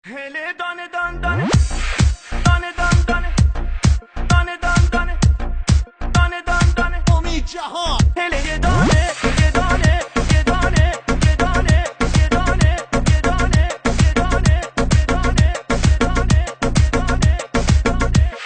هله دانه دان دانه دانه دان دانه دانه دان دانه دانه دان دانه امید جهان هله یه دانه یه دانه یه دانه یه دانه یه دانه یه دانه یه دانه یه دانه یه دانه یه دانه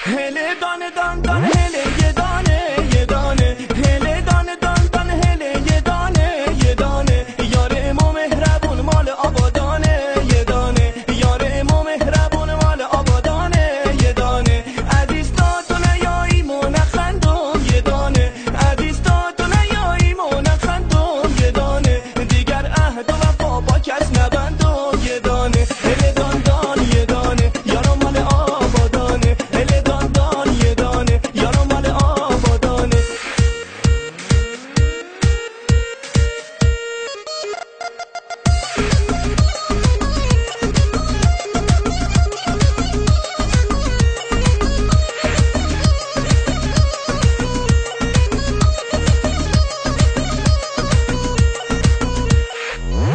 هله دانه دان دانه هله یه دانه یه دانه هله دانه دان دانه هله یه دانه یه دانه یار ما مهربون مال آبادانه یه دانه یار ما مهربون مال آبادانه یه دانه عزیز تا تو نیاییم و نخندم یه دانه عزیز تا تو نیاییم و نخندم یه دانه دیگر عهد و وفا با کس نبندم یه دانه هله دان دان یه دانه یارم مال آبادانه هله دان دان یه دانه یارم مال آبادانه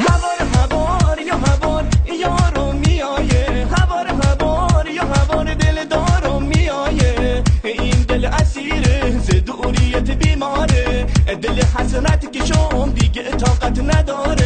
هوار هوار یا هوار یارو میایه هوار هوار یا هوار دل دارو میایه این دل اسیره ز دوریت بیماره دل حسرت که شم دیگه طاقت نداره